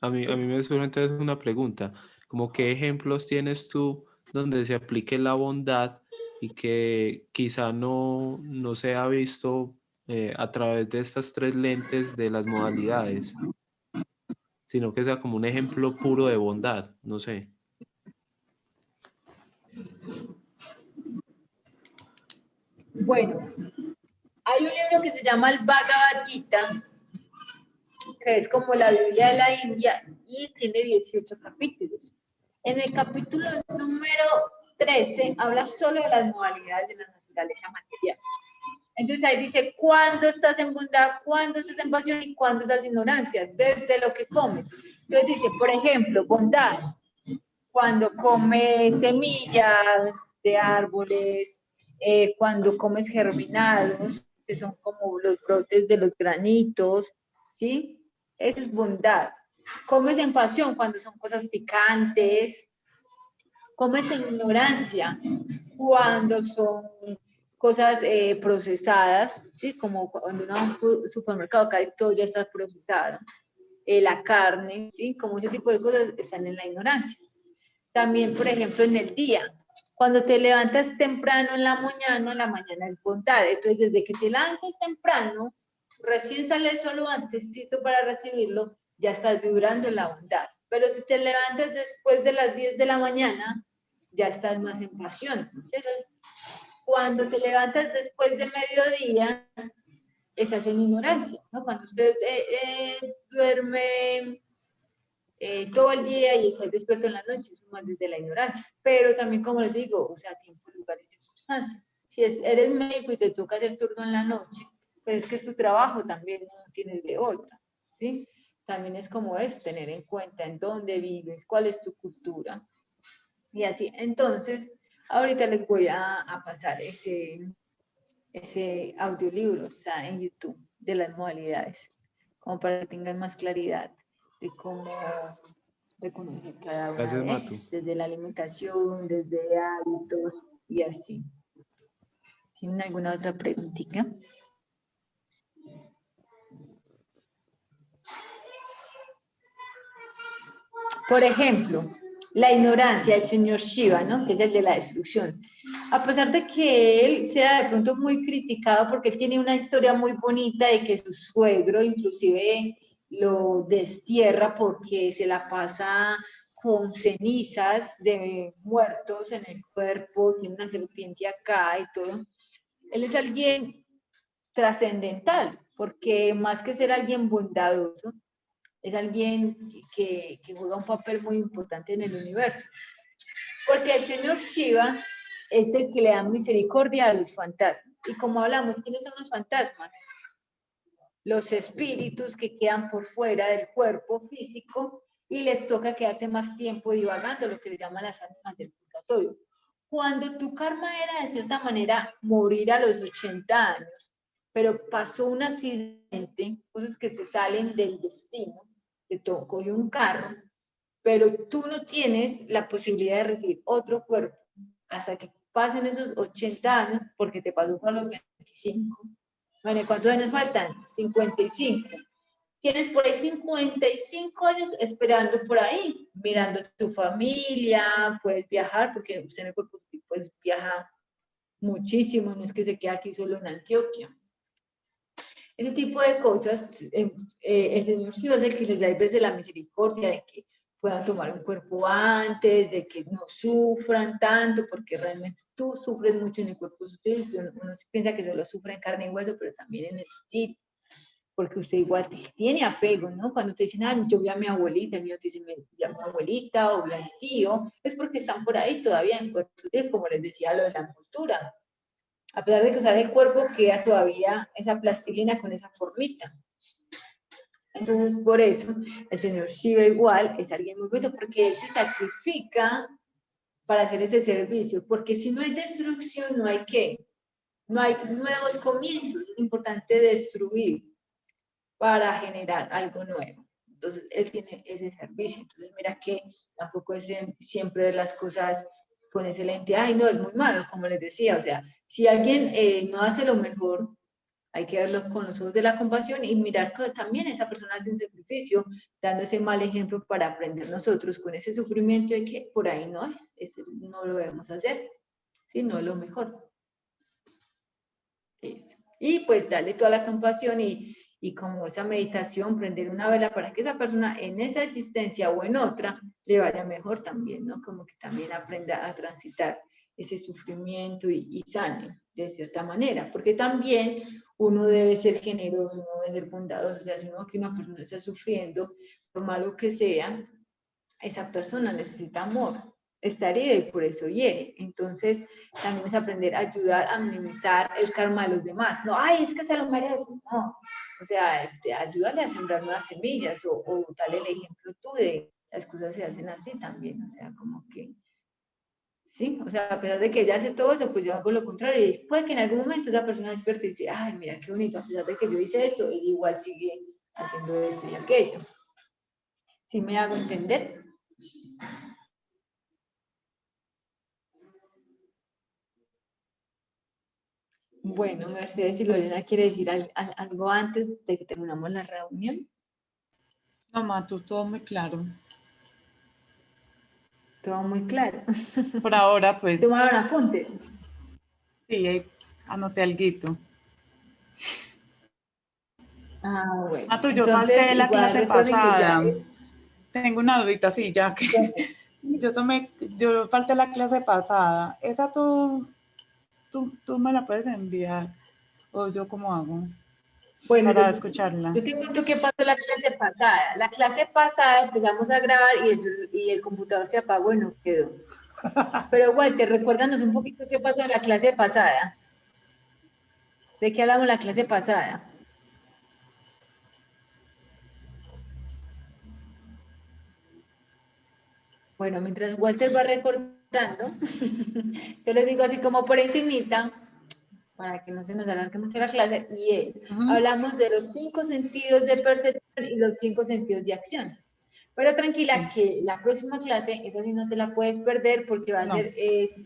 a mí me surge entonces una pregunta, como qué ejemplos tienes tú donde se aplique la bondad y que quizá no se ha visto a través de estas tres lentes de las modalidades, sino que sea como un ejemplo puro de bondad, no sé. Bueno, hay un libro que se llama el Bhagavad Gita, que es como la Biblia de la India y tiene 18 capítulos. En el capítulo número 13 habla solo de las modalidades de la naturaleza material. Entonces ahí dice cuándo estás en bondad, cuándo estás en pasión y cuándo estás en ignorancia, desde lo que comes. Entonces dice, por ejemplo, bondad, cuando comes semillas de árboles, cuando comes germinados, que son como los brotes de los granitos, ¿sí? Eso es bondad. Comes en pasión cuando son cosas picantes, comes en ignorancia cuando son cosas procesadas, ¿sí? Como cuando uno va a un supermercado, acá todo ya está procesado. La carne, ¿sí? Como ese tipo de cosas están en la ignorancia. También, por ejemplo, en el día, cuando te levantas temprano en la mañana es bondad. Entonces, desde que te levantas temprano, recién sale el sol antesito para recibirlo, ya estás vibrando en la bondad. Pero si te levantas después de las 10 de la mañana, ya estás más en pasión. ¿Cierto? Cuando te levantas después de mediodía, estás en ignorancia, ¿no? Cuando usted duerme todo el día y estás despierto en la noche, eso más desde la ignorancia. Pero también, como les digo, o sea, tiempo, lugar y circunstancias. Si eres médico y te toca hacer turno en la noche, pues es que es tu trabajo, también no tienes de otra, ¿sí? También es como eso, tener en cuenta en dónde vives, cuál es tu cultura. Y así, entonces, ahorita les voy a pasar ese audiolibro, está en YouTube, de las modalidades, como para que tengan más claridad de cómo reconocer cada una Gracias, de Matu. ellas, desde la alimentación, desde hábitos y así. ¿Tienen alguna otra preguntita? Por ejemplo, la ignorancia del señor Shiva, ¿no? Que es el de la destrucción. A pesar de que él sea de pronto muy criticado porque él tiene una historia muy bonita de que su suegro inclusive lo destierra porque se la pasa con cenizas de muertos en el cuerpo, tiene una serpiente acá y todo. Él es alguien trascendental, porque más que ser alguien bondadoso, es alguien que juega un papel muy importante en el universo. Porque el señor Shiva es el que le da misericordia a los fantasmas. Y como hablamos, ¿quiénes son los fantasmas? Los espíritus que quedan por fuera del cuerpo físico y les toca quedarse más tiempo divagando, lo que le llaman las almas del purgatorio. Cuando tu karma era de cierta manera morir a los 80 años, pero pasó un accidente, cosas que se salen del destino, te tocó un carro, pero tú no tienes la posibilidad de recibir otro cuerpo hasta que pasen esos 80 años, porque te pasó con los 25. Bueno, ¿cuántos años faltan? 55. Tienes por ahí 55 años esperando por ahí, mirando a tu familia, puedes viajar, porque usted en el cuerpo pues viaja muchísimo, no es que se quede aquí solo en Antioquia. Ese tipo de cosas, el Señor sí va a hacer que les da a veces la misericordia de que puedan tomar un cuerpo antes, de que no sufran tanto, porque realmente tú sufres mucho en el cuerpo sutil, uno piensa que solo sufre en carne y hueso, pero también en el sutil, porque usted igual tiene apego, ¿no? Cuando te dicen, yo vi a mi abuelita, el mío te dice, vi a mi abuelita o vi al tío, es porque están por ahí todavía en cuerpo sutil, como les decía lo de la envoltura. A pesar de que sale el cuerpo, queda todavía esa plastilina con esa formita. Entonces, por eso, el señor Shiva igual es alguien muy bueno, porque él se sacrifica para hacer ese servicio, porque si no hay destrucción, no hay qué, no hay nuevos comienzos, es importante destruir para generar algo nuevo. Entonces, él tiene ese servicio. Entonces, mira que tampoco es siempre las cosas con ese lente, ay, no, es muy malo, como les decía, o sea, si alguien no hace lo mejor, hay que verlo con los ojos de la compasión y mirar que también esa persona hace un sacrificio, dando ese mal ejemplo para aprender nosotros con ese sufrimiento de que por ahí no es no lo debemos hacer, sino lo mejor. Eso. Y pues darle toda la compasión y como esa meditación, prender una vela para que esa persona en esa existencia o en otra le vaya mejor también, ¿no? Como que también aprenda a transitar ese sufrimiento y sane de cierta manera, porque también uno debe ser generoso, uno debe ser bondadoso, o sea, si uno que una persona está sufriendo, por malo que sea, esa persona necesita amor, está herida y por eso hiere. Entonces, también es aprender a ayudar a minimizar el karma de los demás. No, ay, es que se lo merece. No, o sea, ayúdale a sembrar nuevas semillas o dale el ejemplo tú de las cosas se hacen así también. O sea, como que, sí, o sea, a pesar de que ella hace todo eso, pues yo hago lo contrario. Y puede que en algún momento esa persona despierte y dice, ay, mira qué bonito, a pesar de que yo hice eso, él igual sigue haciendo esto y aquello. ¿Sí me hago entender? Bueno, Mercedes y Lorena quiere decir algo antes de que terminamos la reunión. No, Matu, todo muy claro. Todo muy claro. Por ahora, pues. ¿Tomaron apuntes? Sí, anoté alguito. Ah, bueno. Matu, yo Entonces, falté la igual clase recuerden que ya pasada. es... Tengo una dudita, sí, ya que yo falté la clase pasada. ¿Esa tú me la puedes enviar? ¿O yo cómo hago? Bueno, Para escucharla. yo te cuento qué pasó la clase pasada. La clase pasada empezamos a grabar y el computador se apagó y no quedó. Pero Walter, recuérdanos un poquito qué pasó en la clase pasada. ¿De qué hablamos la clase pasada? Bueno, mientras Walter va recordando, yo les digo así como por encimita, para que no se nos alargue mucho la clase, y es, hablamos de los 5 sentidos de percepción y los 5 sentidos de acción. Pero tranquila que la próxima clase, esa sí no te la puedes perder porque va a ser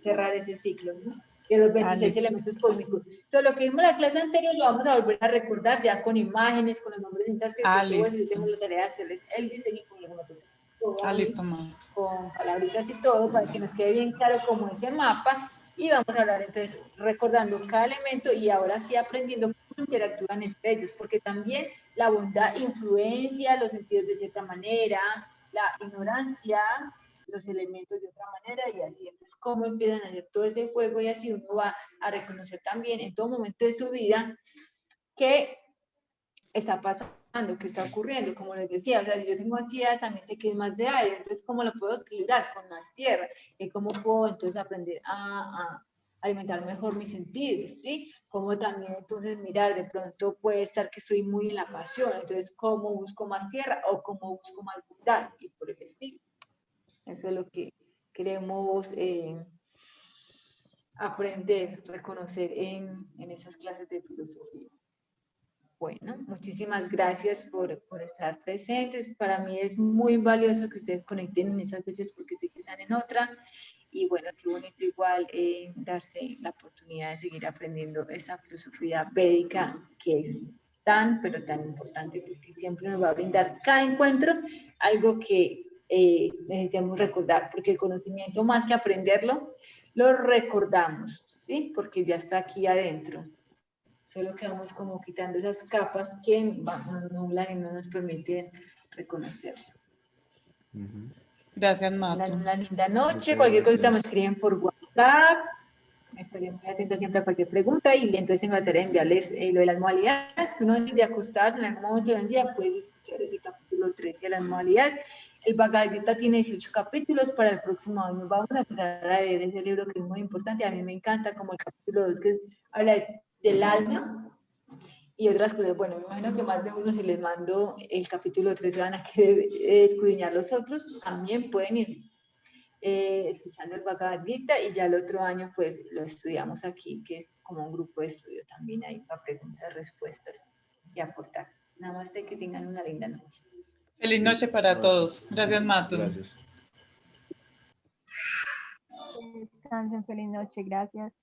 cerrar ese ciclo, ¿no? De los 26 elementos cósmicos. Entonces, lo que vimos en la clase anterior lo vamos a volver a recordar ya con imágenes, con los nombres en sánscrito, todo eso. Yo tengo la tarea de hacerles el diseño con alguna cosa. Listo, Mato. con palabritas y todo para que nos quede bien claro como ese mapa, y vamos a hablar entonces recordando cada elemento y ahora sí aprendiendo cómo interactúan entre ellos, porque también la bondad influencia los sentidos de cierta manera, la ignorancia los elementos de otra manera, y así entonces cómo empiezan a hacer todo ese juego, y así uno va a reconocer también en todo momento de su vida que está pasando, qué está ocurriendo, como les decía, o sea, si yo tengo ansiedad, también sé que es más de aire, entonces, ¿cómo lo puedo equilibrar con más tierra? ¿Y cómo puedo entonces aprender a alimentar mejor mis sentidos, ¿sí? Como también entonces mirar, de pronto puede estar que estoy muy en la pasión, entonces, ¿cómo busco más tierra o cómo busco más bondad? Y por el estilo. Eso es lo que queremos aprender, reconocer en esas clases de filosofía. Bueno, muchísimas gracias por estar presentes. Para mí es muy valioso que ustedes conecten en esas veces porque sé que están en otra. Y bueno, qué bonito igual darse la oportunidad de seguir aprendiendo esa filosofía védica que es tan, pero tan importante porque siempre nos va a brindar cada encuentro algo que necesitamos recordar, porque el conocimiento más que aprenderlo, lo recordamos, ¿sí? Porque ya está aquí adentro. Solo que vamos como quitando esas capas que nos nublan y no nos permiten reconocerlo. Gracias, Mato. Una linda noche. Muchas Cualquier gracias. cosita me escriben por WhatsApp. Estaré muy atenta siempre a cualquier pregunta, y entonces me trataré de enviarles lo de las modalidades, que uno antes de acostarse en algún momento del día puede escuchar ese capítulo 13 de las modalidades. El Bhagavad Gita tiene 18 capítulos. Para el próximo año vamos a empezar a leer ese libro que es muy importante. A mí me encanta, como el capítulo 2 que habla del alma y otras cosas. Bueno, me imagino que más de uno, si les mando el capítulo 13, van a querer escudriñar los otros. También pueden ir escuchando el Bhagavad Gita, y ya el otro año pues lo estudiamos aquí, que es como un grupo de estudio también ahí para preguntas, respuestas y aportar. Nada más de que tengan una linda noche. Feliz noche para todos. Gracias, Mato. Gracias. Descansen, feliz noche, gracias.